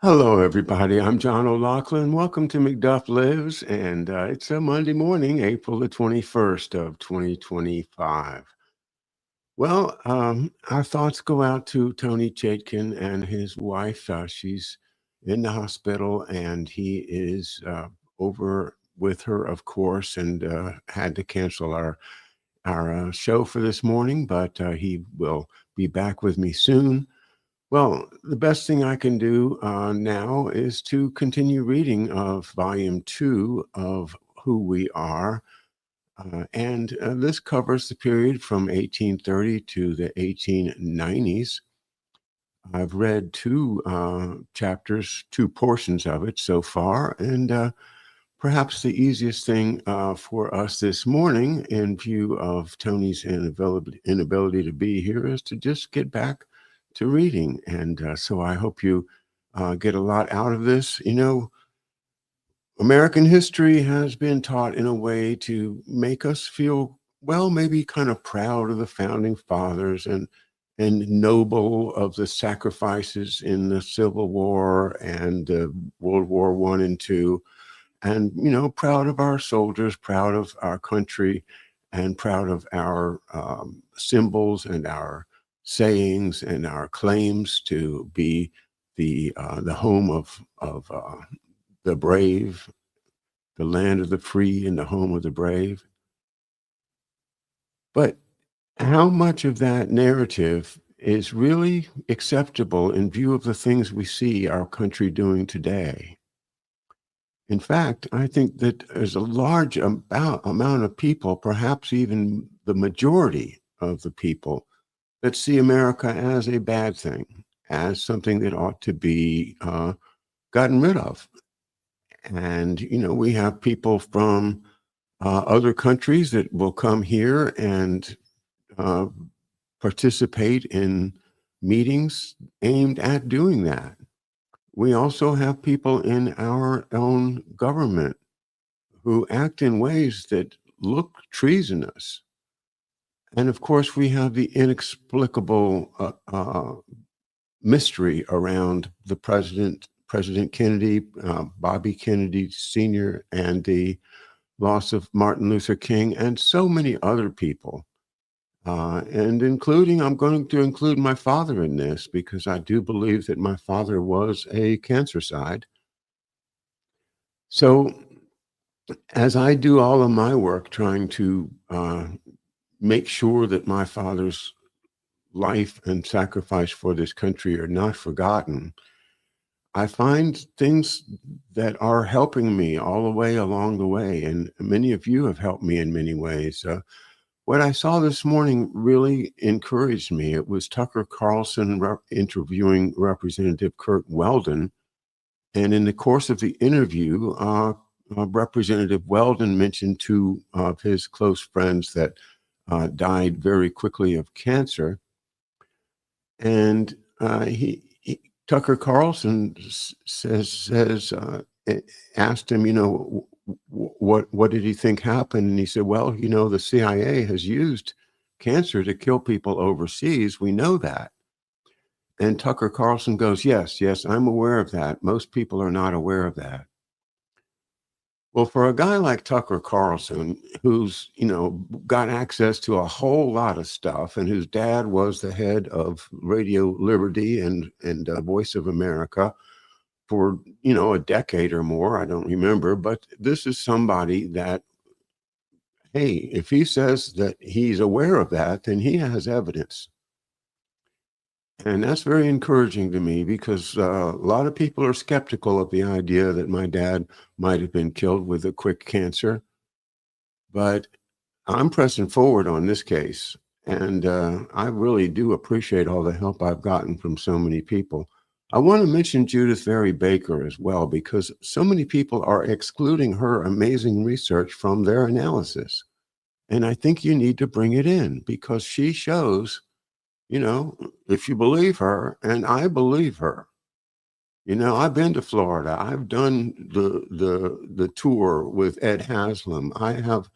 Hello, everybody. I'm John O'Loughlin. Welcome to McDuff Lives, and it's a Monday morning, April the 21st of 2025. Well, our thoughts go out to Tony Chaitkin and his wife. She's in the hospital, and he is over with her, of course, and had to cancel our show for this morning, but he will be back with me soon. Well, the best thing I can do now is to continue reading of volume two of Who We Are. And this covers the period from 1830 to the 1890s. I've read two chapters, two portions of it so far, and perhaps the easiest thing for us this morning, in view of Tony's inability to be here, is to just get back to reading. And so I hope you get a lot out of this. You know, American history has been taught in a way to make us feel, well, maybe kind of proud of the founding fathers and noble of the sacrifices in the Civil War and World War I and II, and proud of our soldiers, proud of our country, and proud of our symbols and our sayings and our claims to be the home of the brave, the land of the free, and the home of the brave. But how much of that narrative is really acceptable in view of the things we see our country doing today? In fact, I think that there's a large amount of people, perhaps even the majority of the people, that see America as a bad thing, as something that ought to be gotten rid of. And, we have people from other countries that will come here and participate in meetings aimed at doing that. We also have people in our own government who act in ways that look treasonous. And of course, we have the inexplicable mystery around the President Kennedy, Bobby Kennedy Sr., and the loss of Martin Luther King, and so many other people. And I'm going to include my father in this, because I do believe that my father was a cancercide. So as I do all of my work trying to make sure that my father's life and sacrifice for this country are not forgotten, I find things that are helping me all the way along the way. And many of you have helped me in many ways. What I saw this morning really encouraged me. It was Tucker Carlson interviewing Representative Kurt Weldon. And in the course of the interview, Representative Weldon mentioned two of his close friends that died very quickly of cancer. And Tucker Carlson asked him, what did he think happened? And he said, well, the CIA has used cancer to kill people overseas. We know that. And Tucker Carlson goes, yes, I'm aware of that. Most people are not aware of that. Well, for a guy like Tucker Carlson, who's, got access to a whole lot of stuff, and whose dad was the head of Radio Liberty and Voice of America for, a decade or more, I don't remember, but this is somebody that, hey, if he says that he's aware of that, then he has evidence. And that's very encouraging to me, because a lot of people are skeptical of the idea that my dad might have been killed with a quick cancer. But I'm pressing forward on this case. And I really do appreciate all the help I've gotten from so many people. I want to mention Judith Vary Baker as well, because so many people are excluding her amazing research from their analysis. And I think you need to bring it in, because she shows, if you believe her, and I believe her. I've been to Florida. I've done the tour with Ed Haslam. I have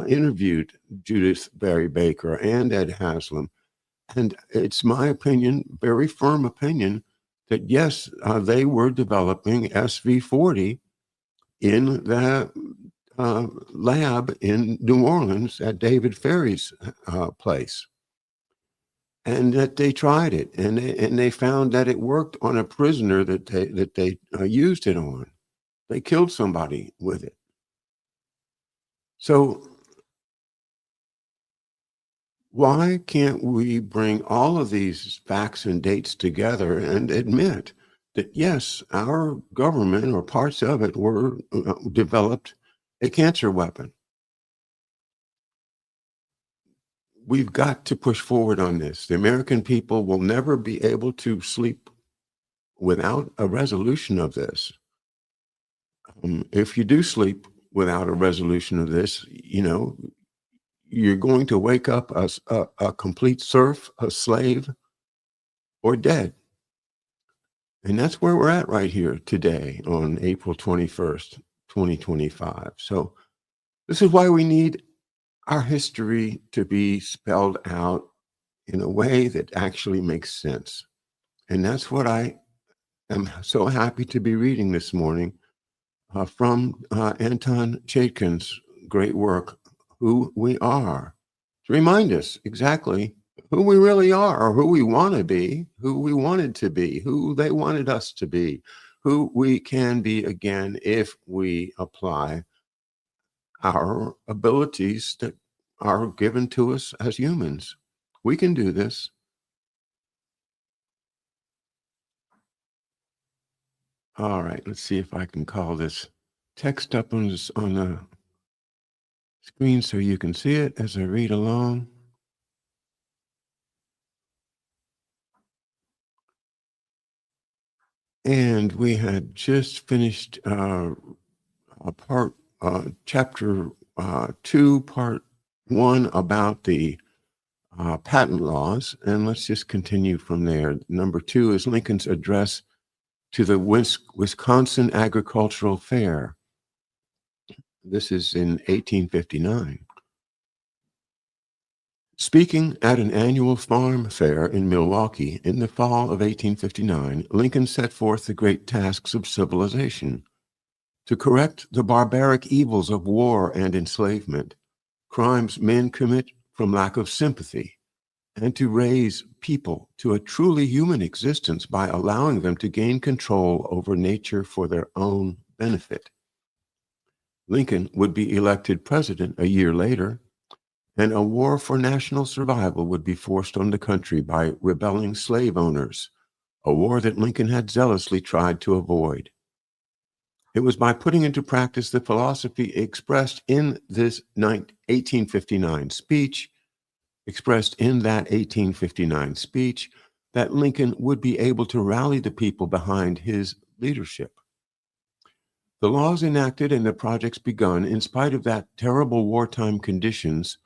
interviewed Judith Vary Baker and Ed Haslam. And it's my opinion, very firm opinion, that yes, they were developing SV40 in the lab in New Orleans at David Ferry's place. And that they tried it, and they found that it worked on a prisoner that they used it on. They killed somebody with it. So why can't we bring all of these facts and dates together and admit that, yes, our government or parts of it were developed a cancer weapon? We've got to push forward on this. The American people will never be able to sleep without a resolution of this. If you do sleep without a resolution of this, you're going to wake up a complete serf, a slave, or dead. And that's where we're at right here today on April 21st, 2025. So this is why we need our history to be spelled out in a way that actually makes sense. And that's what I am so happy to be reading this morning from Aton Chaitkin's great work, Who We Are, to remind us exactly who we really are, or who we want to be, who we wanted to be, who they wanted us to be, who we can be again if we apply our abilities that are given to us as humans. We can do this. All right, let's see if I can call this text up on the screen so you can see it as I read along. And we had just finished chapter 2, part 1 about the patent laws. And let's just continue from there. Number 2 is Lincoln's address to the Wisconsin Agricultural Fair. This is in 1859. Speaking at an annual farm fair in Milwaukee in the fall of 1859, Lincoln set forth the great tasks of civilization: to correct the barbaric evils of war and enslavement, crimes men commit from lack of sympathy, and to raise people to a truly human existence by allowing them to gain control over nature for their own benefit. Lincoln would be elected president a year later, and a war for national survival would be forced on the country by rebelling slave owners, a war that Lincoln had zealously tried to avoid. It was by putting into practice the philosophy expressed in this 1859 speech, that Lincoln would be able to rally the people behind his leadership. The laws enacted and the projects begun in spite of that terrible wartime conditions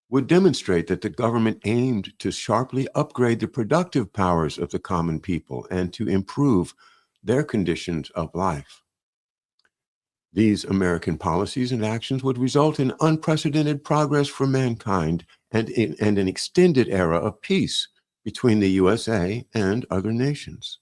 would demonstrate that the government aimed to sharply upgrade the productive powers of the common people and to improve their conditions of life. These American policies and actions would result in unprecedented progress for mankind and an extended era of peace between the USA and other nations.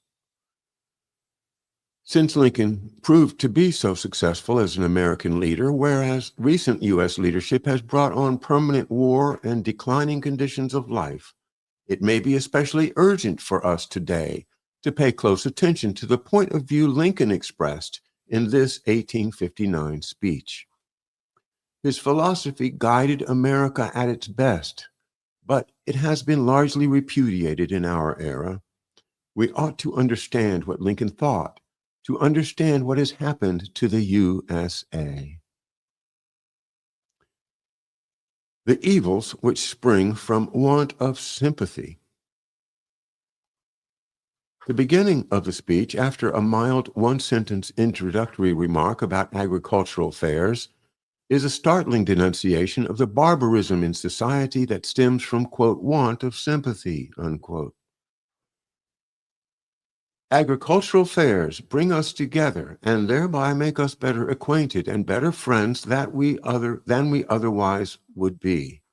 Since Lincoln proved to be so successful as an American leader, whereas recent U.S. leadership has brought on permanent war and declining conditions of life, it may be especially urgent for us today to pay close attention to the point of view Lincoln expressed in this 1859 speech. His philosophy guided America at its best, but it has been largely repudiated in our era. We ought to understand what Lincoln thought, to understand what has happened to the USA. The evils which spring from want of sympathy. The beginning of the speech, after a mild one-sentence introductory remark about agricultural fairs, is a startling denunciation of the barbarism in society that stems from, quote, want of sympathy, unquote. Agricultural fairs bring us together and thereby make us better acquainted and better friends than we otherwise would be.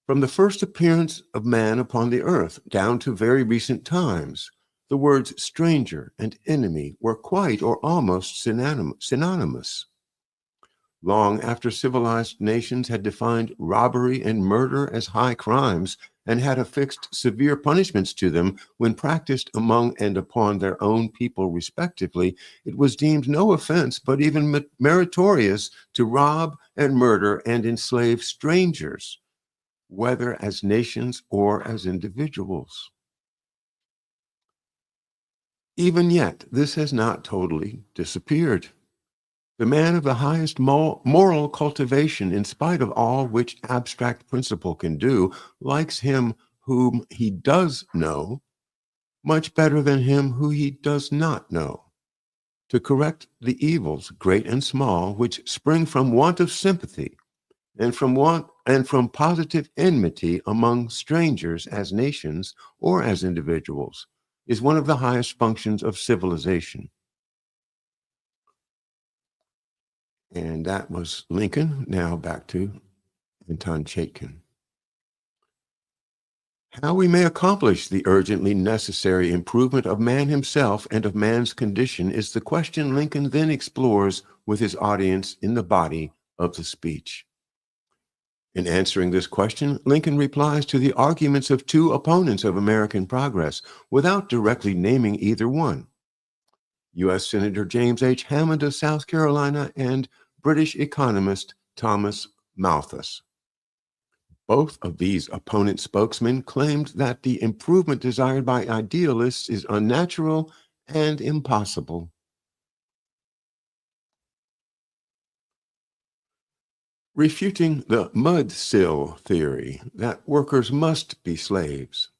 From the first appearance of man upon the earth down to very recent times, the words stranger and enemy were quite or almost synonymous. Long after civilized nations had defined robbery and murder as high crimes and had affixed severe punishments to them when practiced among and upon their own people respectively, it was deemed no offense but even meritorious to rob and murder and enslave strangers, whether as nations or as individuals. Even yet, this has not totally disappeared. The man of the highest moral cultivation, in spite of all which abstract principle can do, likes him whom he does know much better than him who he does not know. To correct the evils, great and small, which spring from want of sympathy and from positive enmity among strangers as nations or as individuals, is one of the highest functions of civilization. And that was Lincoln. Now back to Aton Chaitkin. How we may accomplish the urgently necessary improvement of man himself and of man's condition is the question Lincoln then explores with his audience in the body of the speech. In answering this question, Lincoln replies to the arguments of two opponents of American progress without directly naming either one: U.S. Senator James H. Hammond of South Carolina and British economist Thomas Malthus. Both of these opponent spokesmen claimed that the improvement desired by idealists is unnatural and impossible. Refuting the mud-sill theory that workers must be slaves.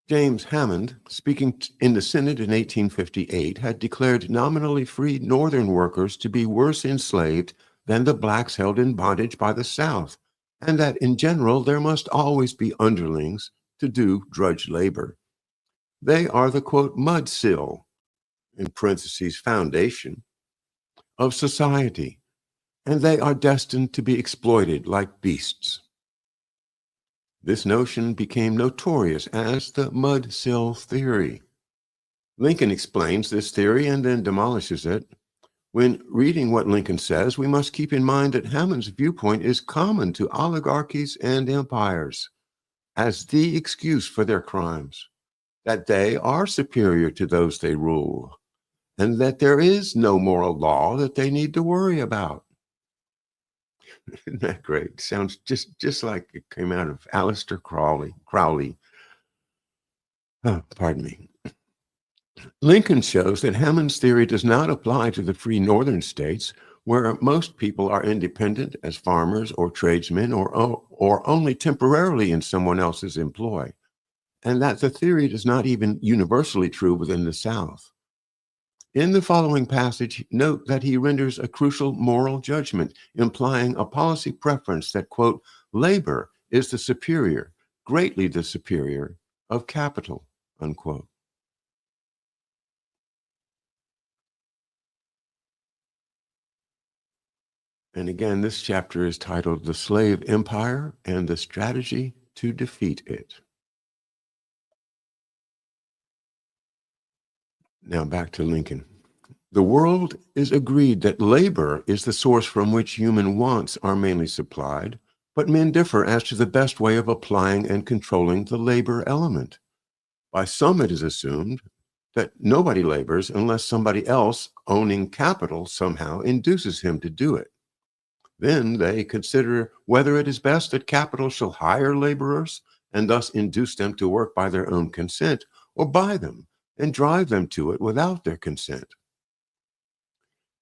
James Hammond, speaking in the Senate in 1858, had declared nominally free Northern workers to be worse enslaved than the blacks held in bondage by the South, and that in general there must always be underlings to do drudge labor. They are the, quote, mud-sill, in parentheses, foundation, of society, and they are destined to be exploited like beasts. This notion became notorious as the mud-sill theory. Lincoln explains this theory and then demolishes it. When reading what Lincoln says, we must keep in mind that Hammond's viewpoint is common to oligarchies and empires as the excuse for their crimes, that they are superior to those they rule, and that there is no moral law that they need to worry about. Isn't that great? Sounds just like it came out of Aleister Crowley. Oh, pardon me. Lincoln shows that Hammond's theory does not apply to the free northern states, where most people are independent as farmers or tradesmen or only temporarily in someone else's employ, and that the theory is not even universally true within the South. In the following passage, note that he renders a crucial moral judgment, implying a policy preference that, quote, labor is the superior, greatly the superior, of capital, unquote. And again, this chapter is titled The Slave Empire and the Strategy to Defeat It. Now back to Lincoln. The world is agreed that labor is the source from which human wants are mainly supplied, but men differ as to the best way of applying and controlling the labor element. By some, it is assumed that nobody labors unless somebody else owning capital somehow induces him to do it. Then they consider whether it is best that capital shall hire laborers and thus induce them to work by their own consent, or buy them and drive them to it without their consent.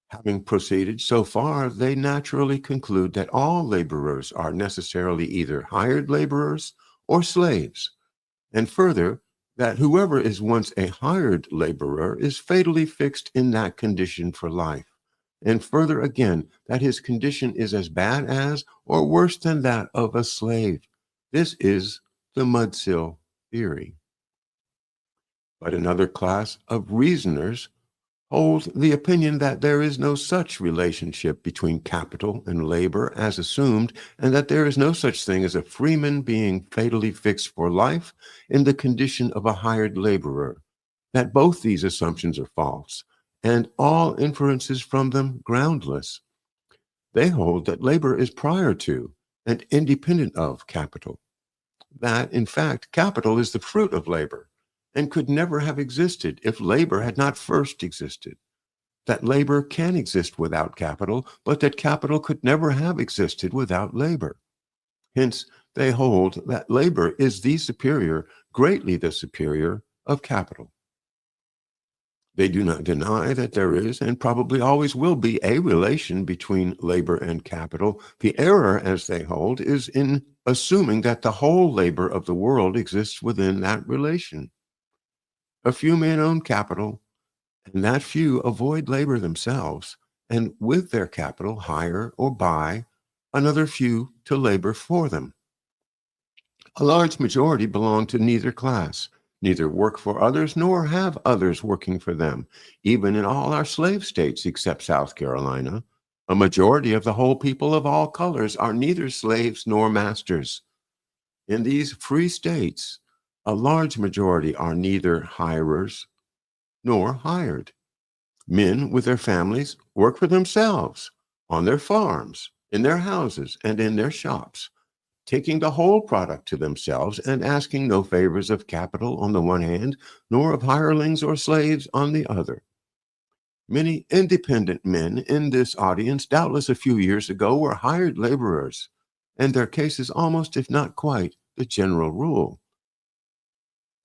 Having proceeded so far, they naturally conclude that all laborers are necessarily either hired laborers or slaves, and further, that whoever is once a hired laborer is fatally fixed in that condition for life, and further again, that his condition is as bad as or worse than that of a slave. This is the mud-sill theory. But another class of reasoners hold the opinion that there is no such relationship between capital and labor as assumed, and that there is no such thing as a freeman being fatally fixed for life in the condition of a hired laborer, that both these assumptions are false, and all inferences from them groundless. They hold that labor is prior to and independent of capital, that, in fact, capital is the fruit of labor and could never have existed if labor had not first existed, that labor can exist without capital, but that capital could never have existed without labor. Hence, they hold that labor is the superior, greatly the superior, of capital. They do not deny that there is and probably always will be a relation between labor and capital. The error, as they hold, is in assuming that the whole labor of the world exists within that relation. A few men own capital, and that few avoid labor themselves, and with their capital hire or buy another few to labor for them. A large majority belong to neither class, neither work for others nor have others working for them. Even in all our slave states except South Carolina, a majority of the whole people of all colors are neither slaves nor masters. In these free states, a large majority are neither hirers nor hired. Men with their families work for themselves on their farms, in their houses, and in their shops, taking the whole product to themselves and asking no favors of capital on the one hand, nor of hirelings or slaves on the other. Many independent men in this audience, doubtless a few years ago, were hired laborers, and their case is almost, if not quite, the general rule.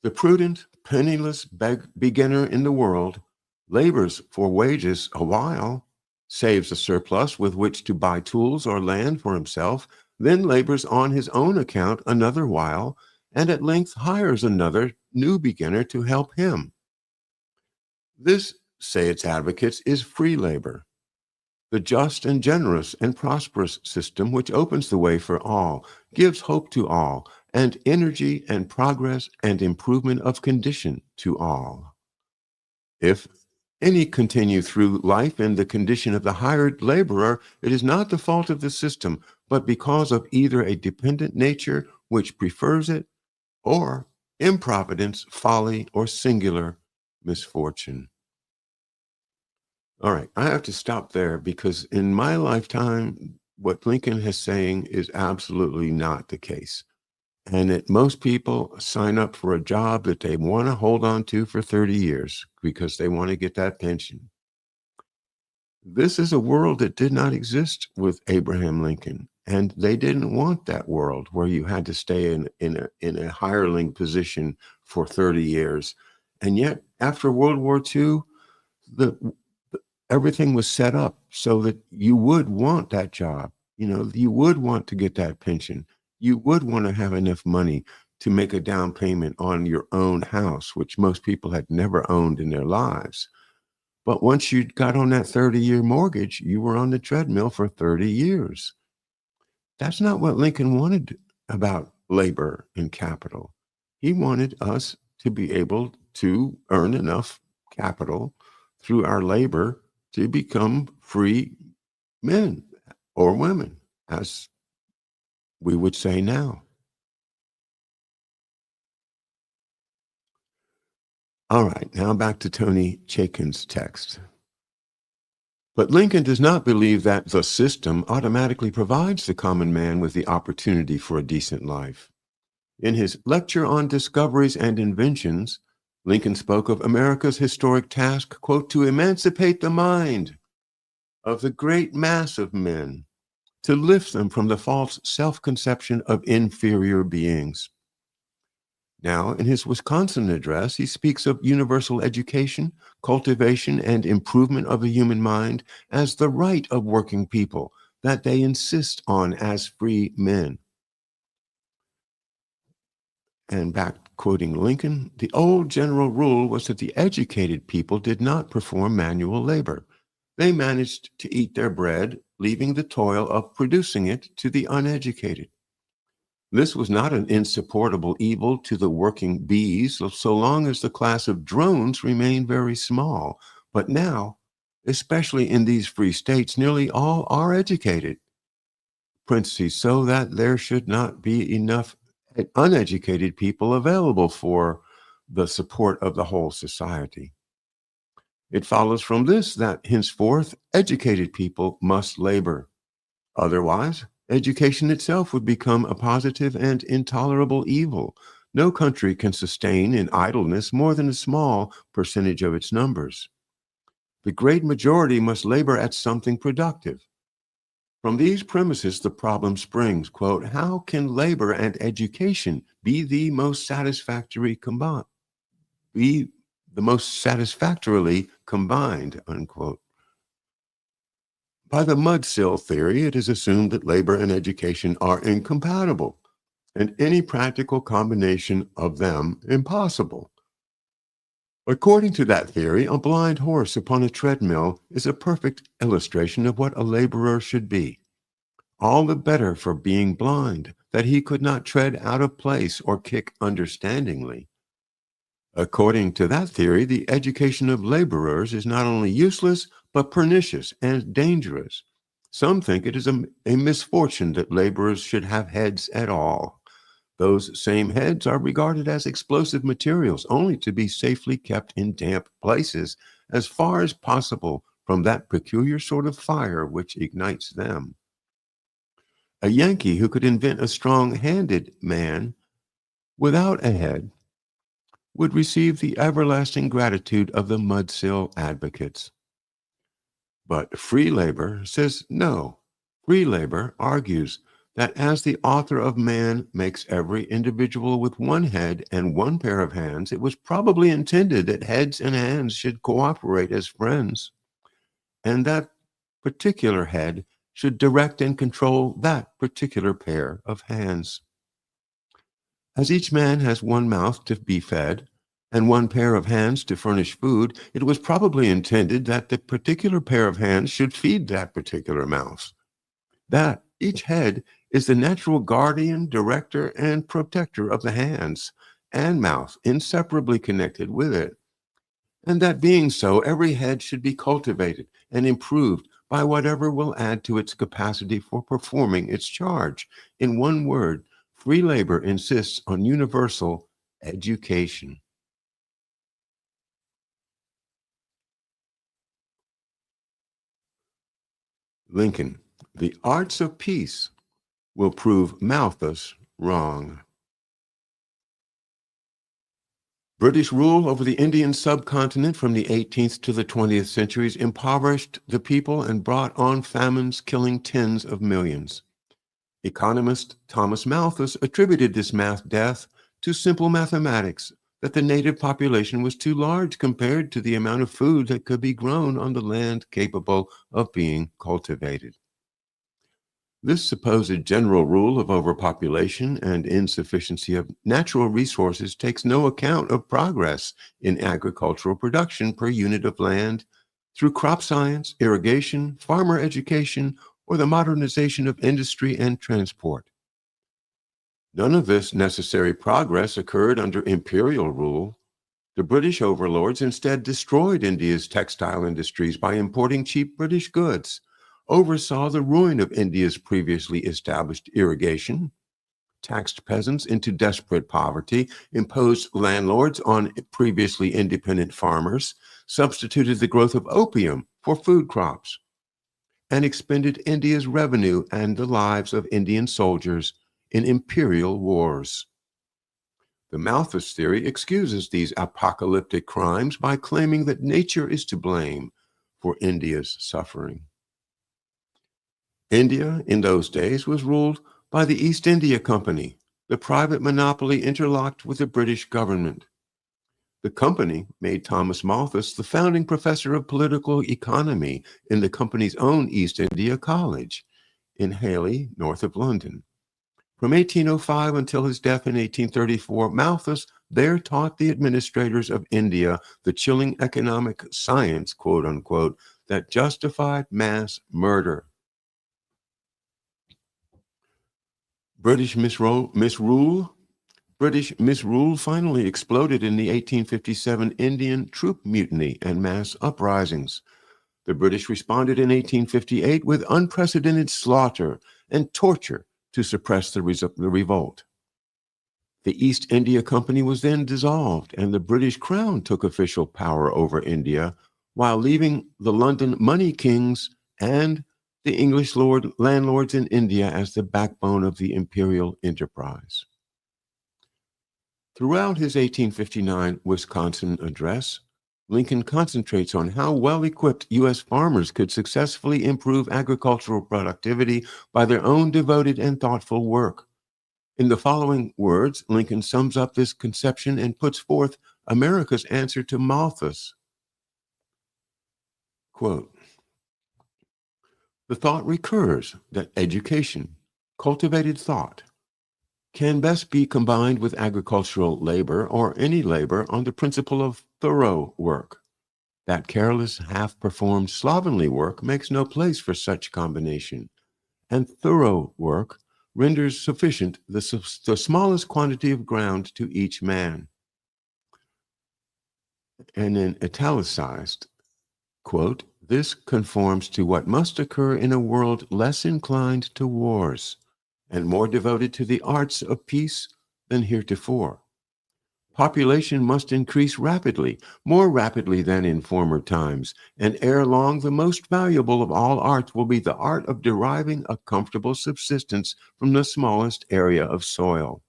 The prudent, penniless beginner in the world labors for wages a while, saves a surplus with which to buy tools or land for himself, then labors on his own account another while, and at length hires another new beginner to help him. This, say its advocates, is free labor, the just and generous and prosperous system which opens the way for all, gives hope to all, and energy and progress and improvement of condition to all. If any continue through life in the condition of the hired laborer, it is not the fault of the system, but because of either a dependent nature which prefers it, or improvidence, folly, or singular misfortune. All right, I have to stop there because in my lifetime, what Lincoln is saying is absolutely not the case. And that most people sign up for a job that they want to hold on to for 30 years because they want to get that pension. This is a world that did not exist with Abraham Lincoln, and they didn't want that world where you had to stay in a hireling position for 30 years. And yet, after World War II, the everything was set up so that you would want that job. You know, you would want to get that pension. You would want to have enough money to make a down payment on your own house, which most people had never owned in their lives. But once you got on that 30-year mortgage, you were on the treadmill for 30 years. That's not what Lincoln wanted about labor and capital. He wanted us to be able to earn enough capital through our labor to become free men or women, as we would say now. All right, now back to Tony Chaitkin's text. But Lincoln does not believe that the system automatically provides the common man with the opportunity for a decent life. In his lecture on discoveries and inventions, Lincoln spoke of America's historic task, quote, to emancipate the mind of the great mass of men, to lift them from the false self-conception of inferior beings. Now, in his Wisconsin address, he speaks of universal education, cultivation, and improvement of the human mind as the right of working people that they insist on as free men. And back quoting Lincoln, the old general rule was that the educated people did not perform manual labor. They managed to eat their bread, leaving the toil of producing it to the uneducated. This was not an insupportable evil to the working bees, so long as the class of drones remained very small. But now, especially in these free states, nearly all are educated. Parentheses, so that there should not be enough uneducated people available for the support of the whole society. It follows from this that henceforth educated people must labor. Otherwise, education itself would become a positive and intolerable evil. No country can sustain in idleness more than a small percentage of its numbers. The great majority must labor at something productive. From these premises, the problem springs, quote, how can labor and education be the most satisfactorily combined, unquote. By the mudsill theory, it is assumed that labor and education are incompatible, and any practical combination of them impossible. According to that theory, a blind horse upon a treadmill is a perfect illustration of what a laborer should be. All the better for being blind, that he could not tread out of place or kick understandingly. According to that theory, the education of laborers is not only useless, but pernicious and dangerous. Some think it is a misfortune that laborers should have heads at all. Those same heads are regarded as explosive materials, only to be safely kept in damp places as far as possible from that peculiar sort of fire which ignites them. A Yankee who could invent a strong-handed man without a head would receive the everlasting gratitude of the mudsill advocates. But free labor says no. Free labor argues that as the author of man makes every individual with one head and one pair of hands, it was probably intended that heads and hands should cooperate as friends, and that particular head should direct and control that particular pair of hands. As each man has one mouth to be fed and one pair of hands to furnish food, it was probably intended that the particular pair of hands should feed that particular mouth. That each head is the natural guardian, director, and protector of the hands and mouth, inseparably connected with it. And that being so, every head should be cultivated and improved by whatever will add to its capacity for performing its charge. In one word, free labor insists on universal education. Lincoln, the arts of peace will prove Malthus wrong. British rule over the Indian subcontinent from the 18th to the 20th centuries impoverished the people and brought on famines killing tens of millions. Economist Thomas Malthus attributed this mass death to simple mathematics, that the native population was too large compared to the amount of food that could be grown on the land capable of being cultivated. This supposed general rule of overpopulation and insufficiency of natural resources takes no account of progress in agricultural production per unit of land through crop science, irrigation, farmer education, or the modernization of industry and transport. None of this necessary progress occurred under imperial rule. The British overlords instead destroyed India's textile industries by importing cheap British goods, oversaw the ruin of India's previously established irrigation, taxed peasants into desperate poverty, imposed landlords on previously independent farmers, substituted the growth of opium for food crops, and expended India's revenue and the lives of Indian soldiers in imperial wars. The Malthus theory excuses these apocalyptic crimes by claiming that nature is to blame for India's suffering. India, in those days, was ruled by the East India Company. The private monopoly interlocked with the British government. The company made Thomas Malthus the founding professor of political economy in the company's own East India College in Hayley, north of London. From 1805 until his death in 1834, Malthus there taught the administrators of India the chilling economic science, quote unquote, that justified mass murder. British misrule, British misrule finally exploded in the 1857 Indian troop mutiny and mass uprisings. The British responded in 1858 with unprecedented slaughter and torture to suppress the revolt. The East India Company was then dissolved, and the British Crown took official power over India, while leaving the London money kings and the English landlords in India as the backbone of the imperial enterprise. Throughout his 1859 Wisconsin address, Lincoln concentrates on how well-equipped U.S. farmers could successfully improve agricultural productivity by their own devoted and thoughtful work. In the following words, Lincoln sums up this conception and puts forth America's answer to Malthus. Quote, "The thought recurs that education, cultivated thought, can best be combined with agricultural labor or any labor on the principle of thorough work. That careless, half-performed, slovenly work makes no place for such combination, and thorough work renders sufficient the smallest quantity of ground to each man." And then italicized, quote, "This conforms to what must occur in a world less inclined to wars and more devoted to the arts of peace than heretofore. Population must increase rapidly, more rapidly than in former times, and ere long the most valuable of all arts will be the art of deriving a comfortable subsistence from the smallest area of soil.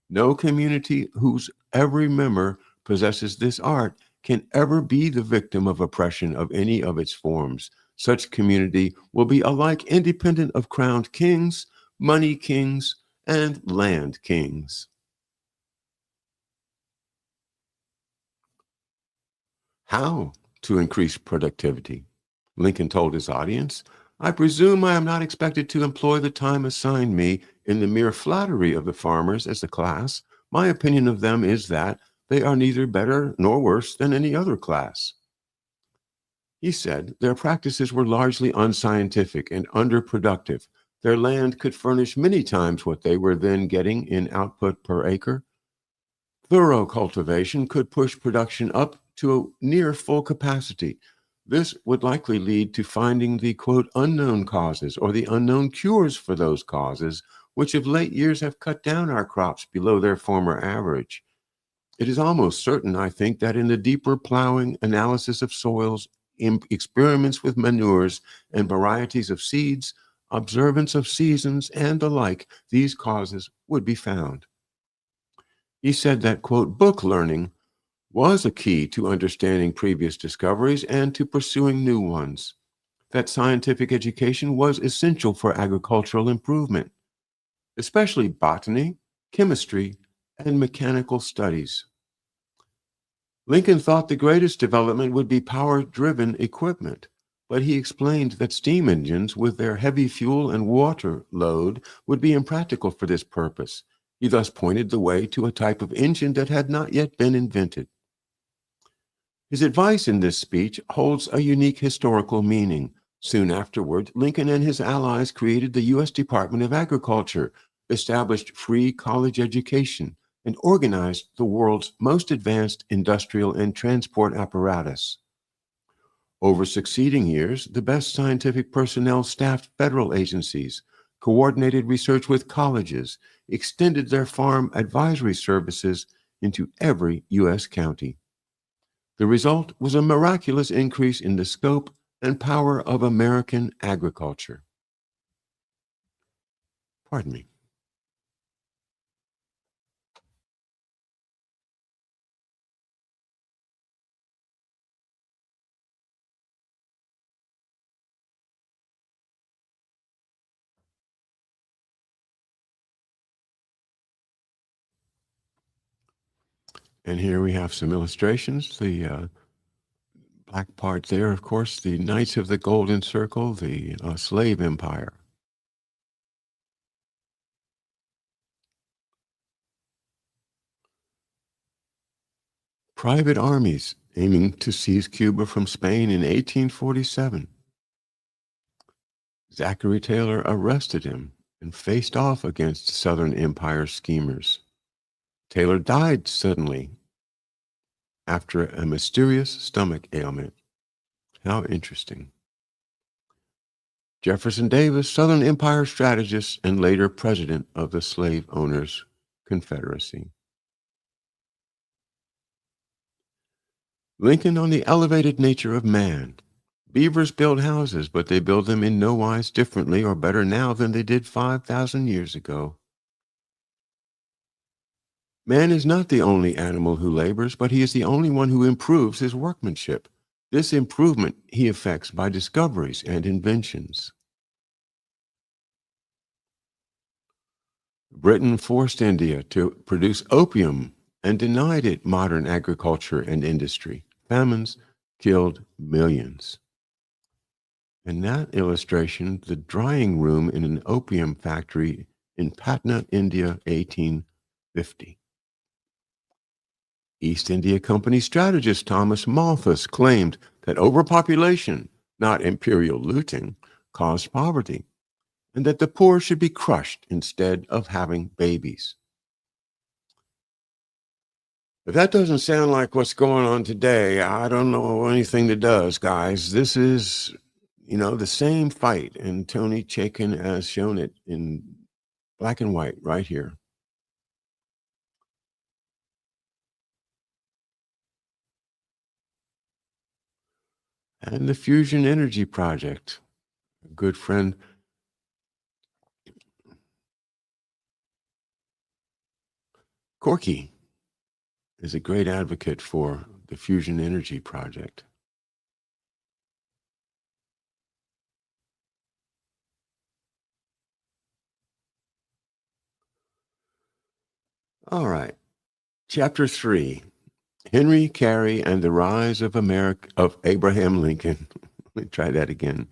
No community whose every member possesses this art can ever be the victim of oppression of any of its forms. Such community will be alike independent of crowned kings, money kings, and land kings." How to increase productivity? Lincoln told his audience, "I presume I am not expected to employ the time assigned me in the mere flattery of the farmers as a class. My opinion of them is that they are neither better nor worse than any other class." He said their practices were largely unscientific and underproductive. Their land could furnish many times what they were then getting in output per acre. Thorough cultivation could push production up to a near full capacity. This would likely lead to finding the, quote, "unknown causes" or the unknown cures for those causes, which of late years have cut down our crops below their former average. It is almost certain, I think, that in the deeper plowing, analysis of soils, experiments with manures and varieties of seeds, observance of seasons, and the like, these causes would be found. He said that, quote, "book learning was a key to understanding previous discoveries and to pursuing new ones, that scientific education was essential for agricultural improvement, especially botany, chemistry, and mechanical studies." Lincoln thought the greatest development would be power-driven equipment, but he explained that steam engines with their heavy fuel and water load would be impractical for this purpose. He thus pointed the way to a type of engine that had not yet been invented. His advice in this speech holds a unique historical meaning. Soon afterward, Lincoln and his allies created the U.S. Department of Agriculture, established free college education, and organized the world's most advanced industrial and transport apparatus. Over succeeding years, the best scientific personnel staffed federal agencies, coordinated research with colleges, extended their farm advisory services into every U.S. county. The result was a miraculous increase in the scope and power of American agriculture. Pardon me. And here we have some illustrations. The black part there, of course, the Knights of the Golden Circle, the slave empire. Private armies aiming to seize Cuba from Spain in 1847. Zachary Taylor arrested him and faced off against Southern Empire schemers. Taylor died suddenly after a mysterious stomach ailment. How interesting. Jefferson Davis, Southern Empire strategist and later president of the Slave Owners Confederacy. Lincoln on the elevated nature of man. Beavers build houses, but they build them in no wise differently or better now than they did 5,000 years ago. Man is not the only animal who labors, but he is the only one who improves his workmanship. This improvement he effects by discoveries and inventions. Britain forced India to produce opium and denied it modern agriculture and industry. Famines killed millions. In that illustration, the drying room in an opium factory in Patna, India, 1850. East India Company strategist Thomas Malthus claimed that overpopulation, not imperial looting, caused poverty, and that the poor should be crushed instead of having babies. If that doesn't sound like what's going on today, I don't know anything that does, guys. This is, the same fight, and Tony Chaitkin has shown it in black and white right here. And the fusion energy project, a good friend. Corky is a great advocate for the fusion energy project. All right. Chapter 3, Henry Carey and the Rise of Abraham Lincoln. Let me try that again.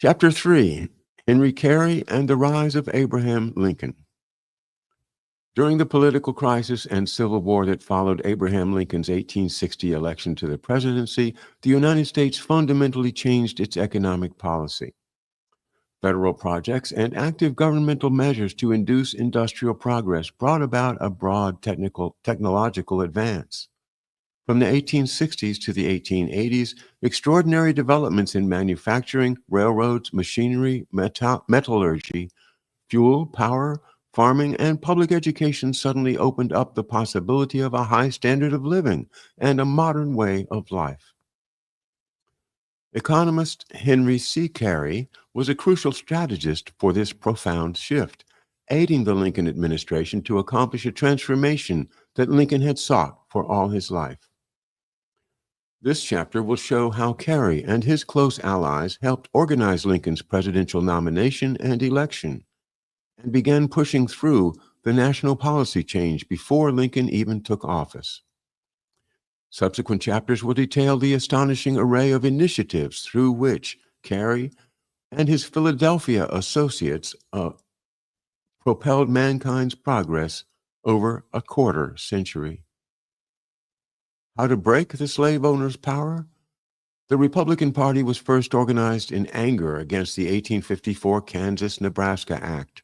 Chapter 3, Henry Carey and the Rise of Abraham Lincoln. During the political crisis and civil war that followed Abraham Lincoln's 1860 election to the presidency, the United States fundamentally changed its economic policy. Federal projects and active governmental measures to induce industrial progress brought about a broad technological advance. From the 1860s to the 1880s, extraordinary developments in manufacturing, railroads, machinery, metallurgy, fuel, power, farming, and public education suddenly opened up the possibility of a high standard of living and a modern way of life. Economist Henry C. Carey was a crucial strategist for this profound shift, aiding the Lincoln administration to accomplish a transformation that Lincoln had sought for all his life. This chapter will show how Carey and his close allies helped organize Lincoln's presidential nomination and election, and began pushing through the national policy change before Lincoln even took office. Subsequent chapters will detail the astonishing array of initiatives through which Carey and his Philadelphia associates propelled mankind's progress over a quarter century. How to break the slave owners' power? The Republican Party was first organized in anger against the 1854 Kansas-Nebraska Act.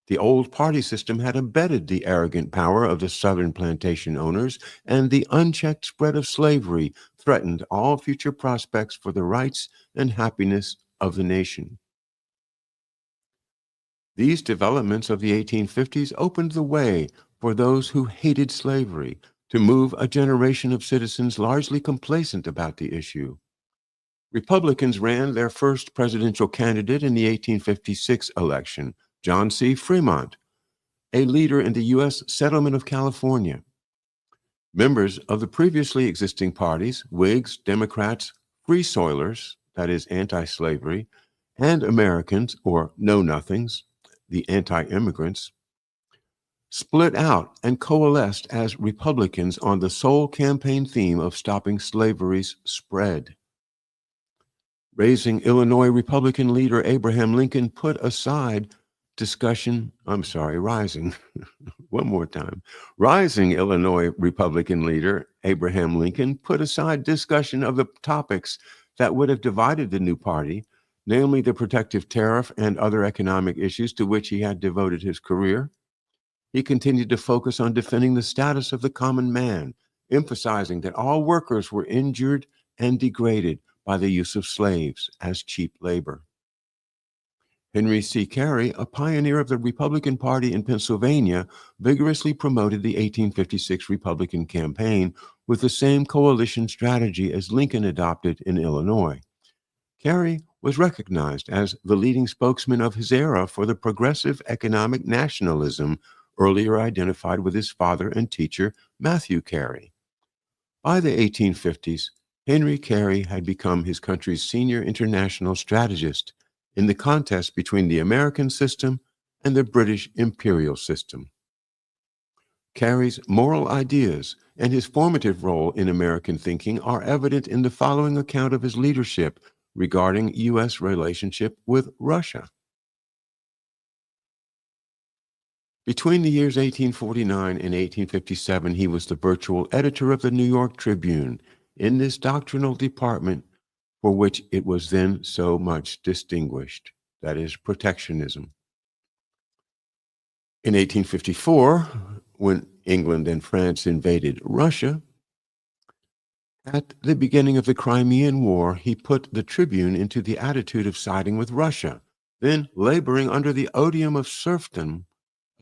The old party system had embedded the arrogant power of the Southern plantation owners, and the unchecked spread of slavery threatened all future prospects for the rights and happiness of the nation. These developments of the 1850s opened the way for those who hated slavery to move a generation of citizens largely complacent about the issue. Republicans ran their first presidential candidate in the 1856 election, John C. Fremont, a leader in the U.S. settlement of California. Members of the previously existing parties, Whigs, Democrats, Free Soilers, that is anti-slavery, and Americans, or Know-Nothings, the anti-immigrants, split out and coalesced as Republicans on the sole campaign theme of stopping slavery's spread. Rising Illinois Republican leader Abraham Lincoln put aside Rising Illinois Republican leader Abraham Lincoln put aside discussion of the topics that would have divided the new party, namely the protective tariff and other economic issues to which he had devoted his career. He continued to focus on defending the status of the common man, emphasizing that all workers were injured and degraded by the use of slaves as cheap labor. Henry C. Carey, a pioneer of the Republican Party in Pennsylvania, vigorously promoted the 1856 Republican campaign with the same coalition strategy as Lincoln adopted in Illinois. Carey was recognized as the leading spokesman of his era for the progressive economic nationalism earlier identified with his father and teacher, Matthew Carey. By the 1850s, Henry Carey had become his country's senior international strategist in the contest between the American system and the British imperial system. Carey's moral ideas and his formative role in American thinking are evident in the following account of his leadership regarding U.S. relationship with Russia. Between the years 1849 and 1857, he was the virtual editor of the New York Tribune. In this doctrinal department, for which it was then so much distinguished, that is, protectionism. In 1854, when England and France invaded Russia, at the beginning of the Crimean War, he put the Tribune into the attitude of siding with Russia, then laboring under the odium of serfdom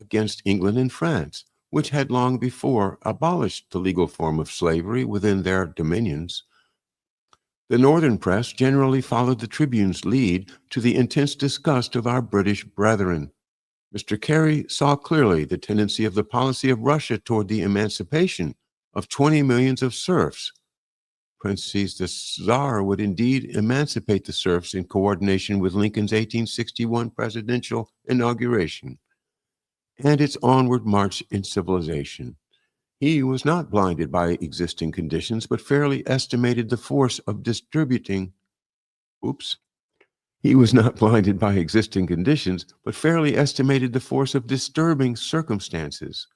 against England and France, which had long before abolished the legal form of slavery within their dominions. The Northern press generally followed the Tribune's lead, to the intense disgust of our British brethren. Mr. Carey saw clearly the tendency of the policy of Russia toward the emancipation of 20 millions of serfs. Parentheses, the Tsar would indeed emancipate the serfs in coordination with Lincoln's 1861 presidential inauguration and its onward march in civilization. He was not blinded by existing conditions, but fairly estimated the force of He was not blinded by existing conditions, but fairly estimated the force of disturbing circumstances.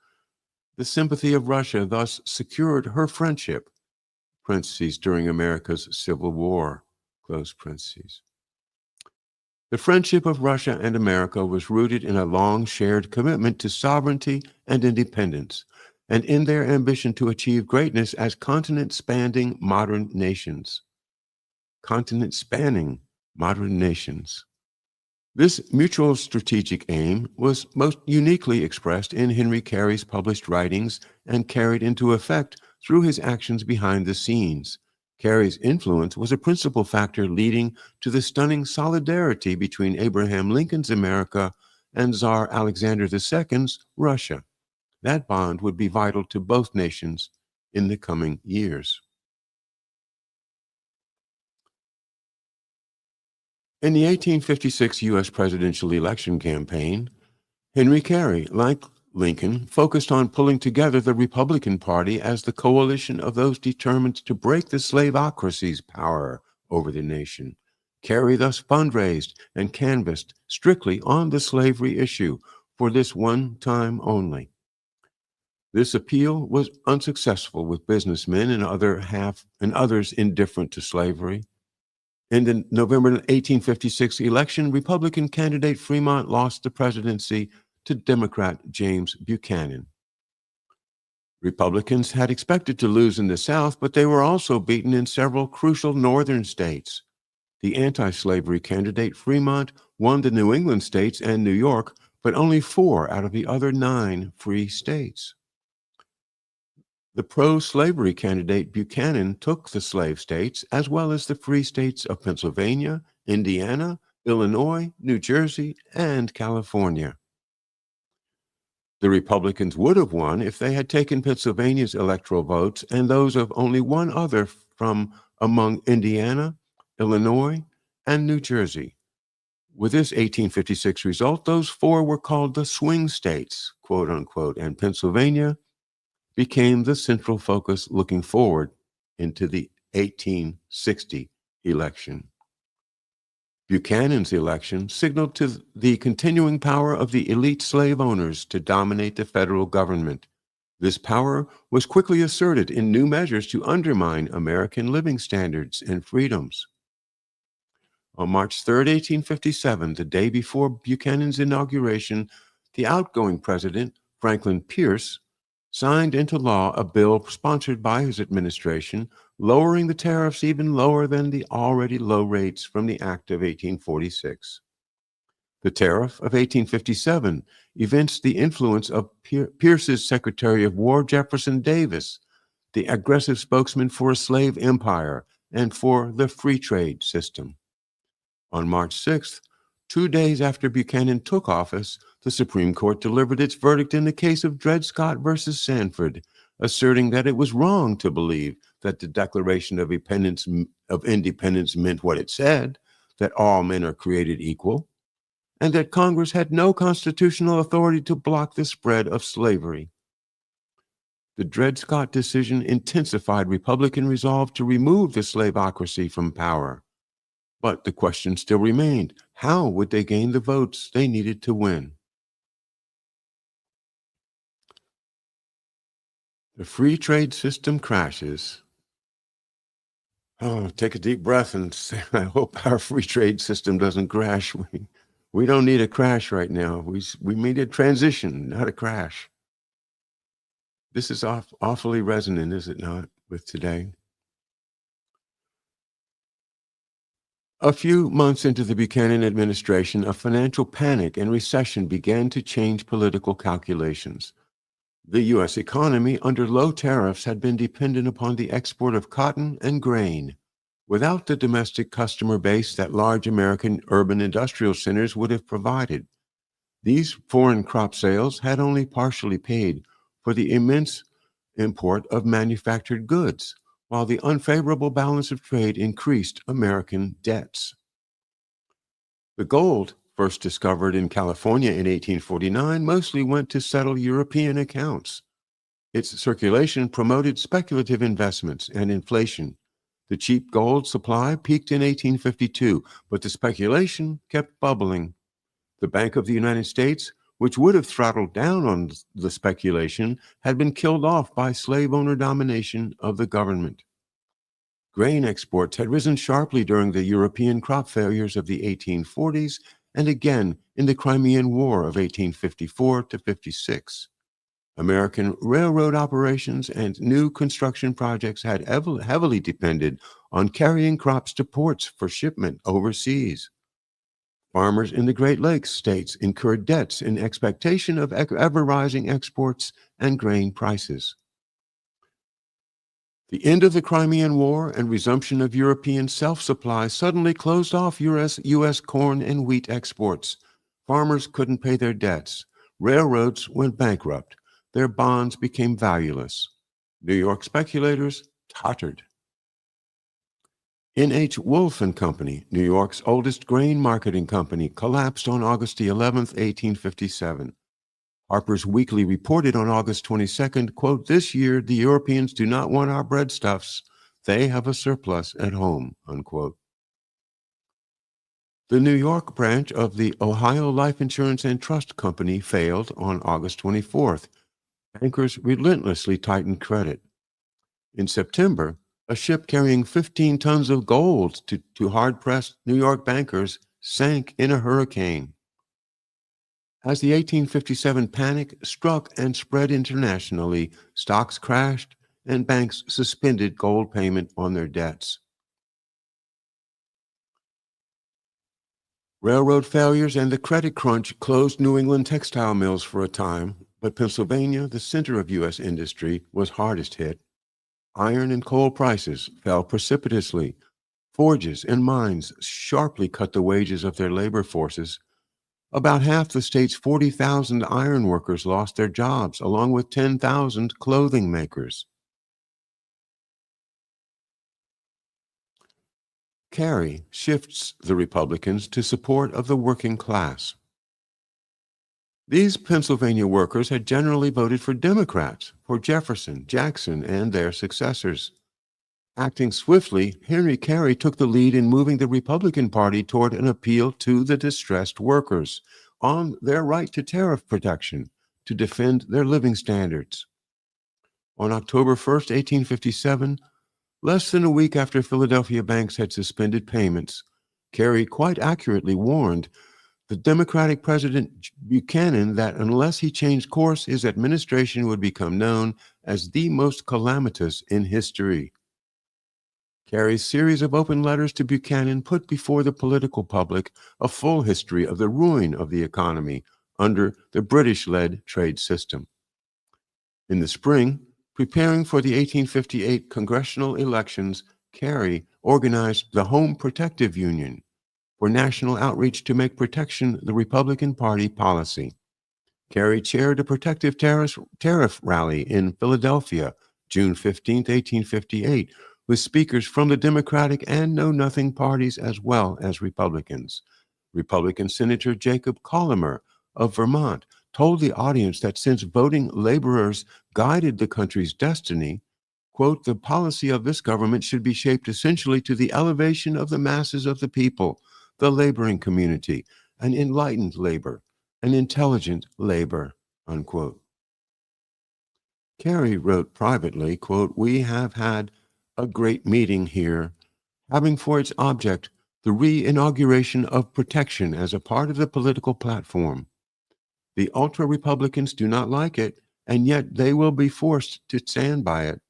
The sympathy of Russia thus secured her friendship, parentheses, during America's Civil War, close parentheses. The friendship of Russia and America was rooted in a long shared commitment to sovereignty and independence, and in their ambition to achieve greatness as continent-spanning modern nations. Continent-spanning modern nations. This mutual strategic aim was most uniquely expressed in Henry Carey's published writings and carried into effect through his actions behind the scenes. Carey's influence was a principal factor leading to the stunning solidarity between Abraham Lincoln's America and Tsar Alexander II's Russia. That bond would be vital to both nations in the coming years. In the 1856 U.S. presidential election campaign, Henry Carey, like Lincoln, focused on pulling together the Republican Party as the coalition of those determined to break the slaveocracy's power over the nation. Carey thus fundraised and canvassed strictly on the slavery issue for this one time only. This appeal was unsuccessful with businessmen and others indifferent to slavery. In the November 1856 election, Republican candidate Fremont lost the presidency to Democrat James Buchanan. Republicans had expected to lose in the South, but they were also beaten in several crucial northern states. The anti-slavery candidate Fremont won the New England states and New York, but only 4 out of the other 9 free states. The pro-slavery candidate Buchanan took the slave states as well as the free states of Pennsylvania, Indiana, Illinois, New Jersey, and California. The Republicans would have won if they had taken Pennsylvania's electoral votes and those of only one other from among Indiana, Illinois, and New Jersey. With this 1856 result, those 4 were called the swing states, quote unquote, and Pennsylvania became the central focus looking forward into the 1860 election. Buchanan's election signaled to the continuing power of the elite slave owners to dominate the federal government. This power was quickly asserted in new measures to undermine American living standards and freedoms. On March 3, 1857, the day before Buchanan's inauguration, the outgoing president Franklin Pierce, signed into law a bill sponsored by his administration, lowering the tariffs even lower than the already low rates from the Act of 1846. The Tariff of 1857 evinced the influence of Pierce's Secretary of War Jefferson Davis, the aggressive spokesman for a slave empire and for the free trade system. On March 6th, 2 days after Buchanan took office, the Supreme Court delivered its verdict in the case of Dred Scott versus Sanford, asserting that it was wrong to believe that the Declaration of Independence meant what it said, that all men are created equal, and that Congress had no constitutional authority to block the spread of slavery. The Dred Scott decision intensified Republican resolve to remove the slaveocracy from power. But the question still remained, how would they gain the votes they needed to win? The free trade system crashes. Oh, take a deep breath and say, I hope our free trade system doesn't crash. We don't need a crash right now. We need a transition, not a crash. This is awfully resonant, is it not, with today? A few months into the Buchanan administration, a financial panic and recession began to change political calculations. The U.S. economy, under low tariffs, had been dependent upon the export of cotton and grain. Without the domestic customer base that large American urban industrial centers would have provided, these foreign crop sales had only partially paid for the immense import of manufactured goods, while the unfavorable balance of trade increased American debts. The gold, first discovered in California in 1849, mostly went to settle European accounts. Its circulation promoted speculative investments and inflation. The cheap gold supply peaked in 1852, but the speculation kept bubbling. The Bank of the United States, which would have throttled down on the speculation, had been killed off by slave owner domination of the government. Grain exports had risen sharply during the European crop failures of the 1840s and again in the Crimean War of 1854 to 56. American railroad operations and new construction projects had heavily depended on carrying crops to ports for shipment overseas. Farmers in the Great Lakes states incurred debts in expectation of ever-rising exports and grain prices. The end of the Crimean War and resumption of European self-supply suddenly closed off U.S. corn and wheat exports. Farmers couldn't pay their debts. Railroads went bankrupt. Their bonds became valueless. New York speculators tottered. N.H. Wolff and Company, New York's oldest grain marketing company, collapsed on August 11, 1857. Harper's Weekly reported on August 22nd, quote, "This year the Europeans do not want our breadstuffs. They have a surplus at home," unquote. The New York branch of the Ohio Life Insurance and Trust Company failed on August 24th. Bankers relentlessly tightened credit. In September, a ship carrying 15 tons of gold to hard-pressed New York bankers sank in a hurricane. As the 1857 panic struck and spread internationally, stocks crashed and banks suspended gold payment on their debts. Railroad failures and the credit crunch closed New England textile mills for a time, but Pennsylvania, the center of U.S. industry, was hardest hit. Iron and coal prices fell precipitously. Forges and mines sharply cut the wages of their labor forces. About half the state's 40,000 iron workers lost their jobs, along with 10,000 clothing makers. Carey shifts the Republicans to support of the working class. These Pennsylvania workers had generally voted for Democrats, for Jefferson, Jackson, and their successors. Acting swiftly, Henry Carey took the lead in moving the Republican Party toward an appeal to the distressed workers on their right to tariff protection to defend their living standards. On October 1st, 1857, less than a week after Philadelphia banks had suspended payments, Carey quite accurately warned the Democratic President Buchanan that unless he changed course, his administration would become known as the most calamitous in history. Kerry's series of open letters to Buchanan put before the political public a full history of the ruin of the economy under the British-led trade system. In the spring, preparing for the 1858 congressional elections, Kerry organized the Home Protective Union for national outreach to make protection the Republican Party policy. Kerry chaired a protective tariff rally in Philadelphia, June 15, 1858, with speakers from the Democratic and Know-Nothing parties as well as Republicans. Republican Senator Jacob Collamer of Vermont told the audience that since voting laborers guided the country's destiny, quote, the policy of this government should be shaped essentially to the elevation of the masses of the people, the laboring community, an enlightened labor, an intelligent labor, unquote. Kerry wrote privately, quote, we have had a great meeting here, having for its object the re-inauguration of protection as a part of the political platform. The ultra-Republicans do not like it, and yet they will be forced to stand by it.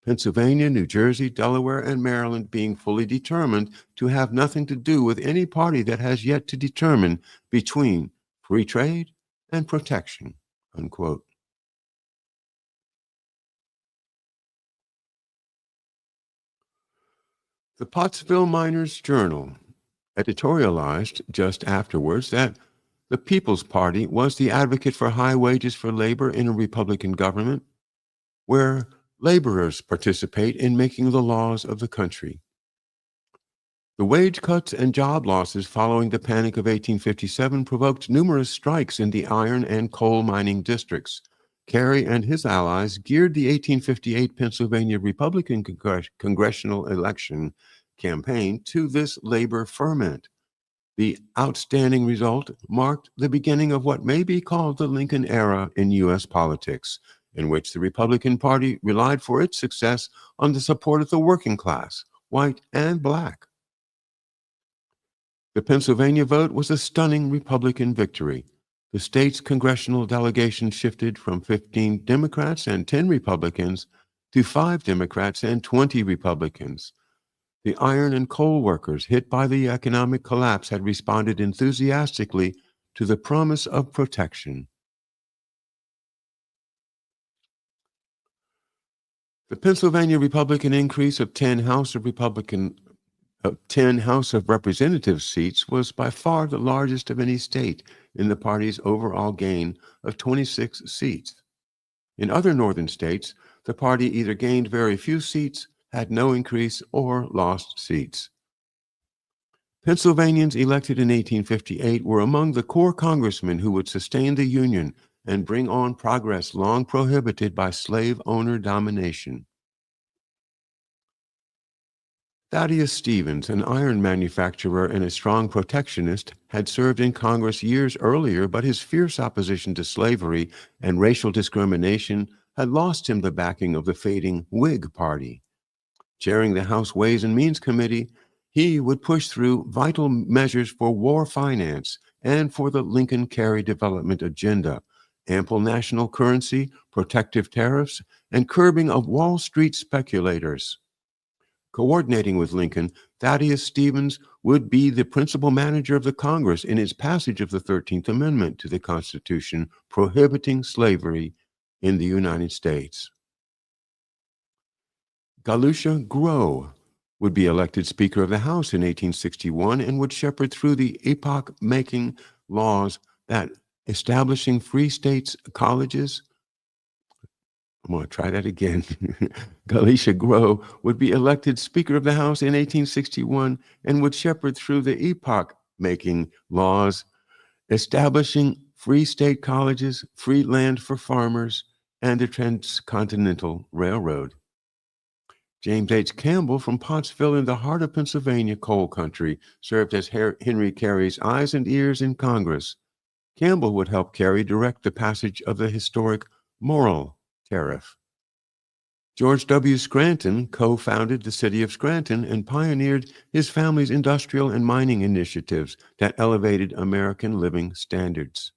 Pennsylvania, New Jersey, Delaware, and Maryland being fully determined to have nothing to do with any party that has yet to determine between free trade and protection, unquote. The Pottsville Miners Journal editorialized just afterwards that the People's Party was the advocate for high wages for labor in a Republican government, where laborers participate in making the laws of the country. The wage cuts and job losses following the Panic of 1857 provoked numerous strikes in the iron and coal mining districts. Kerry and his allies geared the 1858 Pennsylvania Republican congressional election campaign to this labor ferment. The outstanding result marked the beginning of what may be called the Lincoln era in U.S. politics, in which the Republican Party relied for its success on the support of the working class, white and black. The Pennsylvania vote was a stunning Republican victory. The state's congressional delegation shifted from 15 Democrats and 10 Republicans to 5 Democrats and 20 Republicans. The iron and coal workers hit by the economic collapse had responded enthusiastically to the promise of protection. The Pennsylvania Republican increase of 10 House of Representatives seats was by far the largest of any state in the party's overall gain of 26 seats. In other northern states, the party either gained very few seats, had no increase, or lost seats. Pennsylvanians elected in 1858 were among the core congressmen who would sustain the Union and bring on progress long prohibited by slave owner domination. Thaddeus Stevens, an iron manufacturer and a strong protectionist, had served in Congress years earlier, but his fierce opposition to slavery and racial discrimination had lost him the backing of the fading Whig Party. Chairing the House Ways and Means Committee, he would push through vital measures for war finance and for the Lincoln-Kerry development agenda, ample national currency, protective tariffs, and curbing of Wall Street speculators. Coordinating with Lincoln, Thaddeus Stevens would be the principal manager of the Congress in its passage of the 13th Amendment to the Constitution prohibiting slavery in the United States. Galusha Grow would be elected Speaker of the House in 1861 and would shepherd through the epoch-making laws that establishing free states colleges. I'm going to try that again. Galusha Grow would be elected Speaker of the House in 1861 and would shepherd through the epoch-making laws establishing free state colleges, free land for farmers, and the Transcontinental Railroad. James H. Campbell from Pottsville in the heart of Pennsylvania coal country served as Henry Carey's eyes and ears in Congress. Campbell would help Carey direct the passage of the historic Morrill Tariff. George W. Scranton co-founded the city of Scranton and pioneered his family's industrial and mining initiatives that elevated American living standards.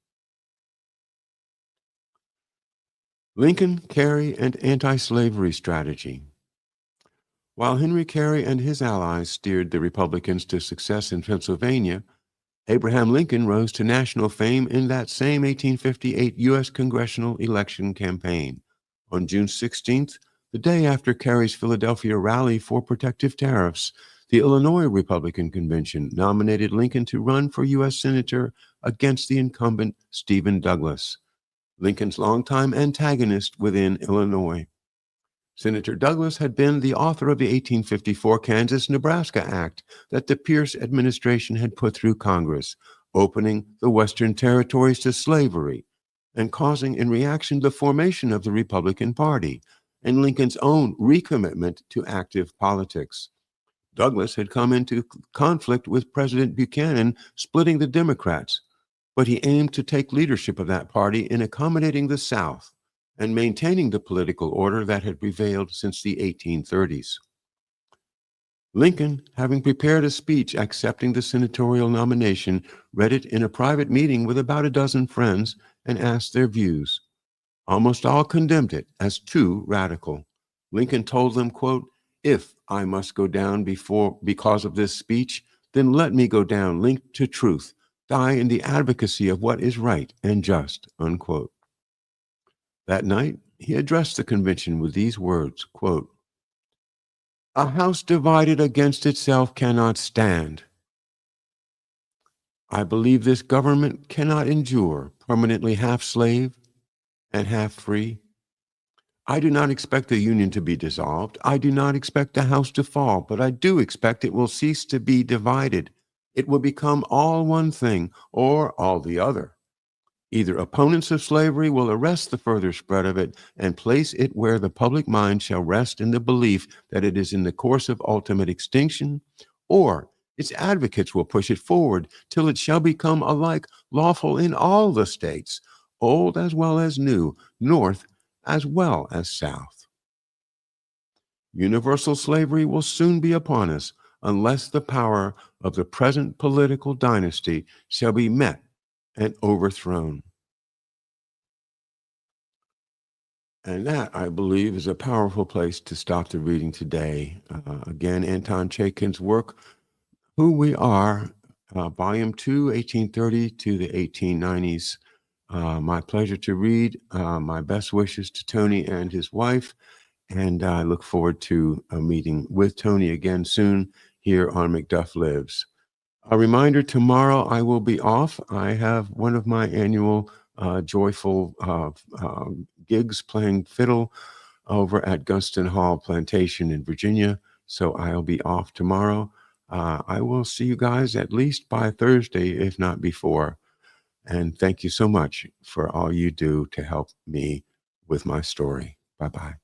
Lincoln, Carey, and anti-slavery strategy. While Henry Carey and his allies steered the Republicans to success in Pennsylvania, Abraham Lincoln rose to national fame in that same 1858 U.S. congressional election campaign. On June 16th, the day after Carey's Philadelphia rally for protective tariffs, the Illinois Republican Convention nominated Lincoln to run for U.S. Senator against the incumbent Stephen Douglas, Lincoln's longtime antagonist within Illinois. Senator Douglas had been the author of the 1854 Kansas-Nebraska Act that the Pierce administration had put through Congress, opening the Western territories to slavery and causing in reaction the formation of the Republican Party and Lincoln's own recommitment to active politics. Douglas had come into conflict with President Buchanan, splitting the Democrats, but he aimed to take leadership of that party in accommodating the South and maintaining the political order that had prevailed since the 1830s. Lincoln, having prepared a speech accepting the senatorial nomination, read it in a private meeting with about a dozen friends and asked their views. Almost all condemned it as too radical. Lincoln told them, quote, "If I must go down because of this speech, then let me go down linked to truth, die in the advocacy of what is right and just," unquote. That night, he addressed the convention with these words, quote, "A house divided against itself cannot stand. I believe this government cannot endure permanently half slave and half free. I do not expect the Union to be dissolved. I do not expect the house to fall, but I do expect it will cease to be divided. It will become all one thing or all the other. Either opponents of slavery will arrest the further spread of it and place it where the public mind shall rest in the belief that it is in the course of ultimate extinction, or its advocates will push it forward till it shall become alike lawful in all the states, old as well as new, north as well as south. Universal slavery will soon be upon us unless the power of the present political dynasty shall be met and overthrown." And that, I believe, is a powerful place to stop the reading today. Again, Aton Chaitkin's work, Who We Are, Volume 2, 1830 to the 1890s. My pleasure to read. My best wishes to Tony and his wife. And I look forward to a meeting with Tony again soon here on McDuff Lives. A reminder, tomorrow I will be off. I have one of my annual joyful gigs playing fiddle over at Gunston Hall Plantation in Virginia. So I'll be off tomorrow. I will see you guys at least by Thursday, if not before. And thank you so much for all you do to help me with my story. Bye-bye.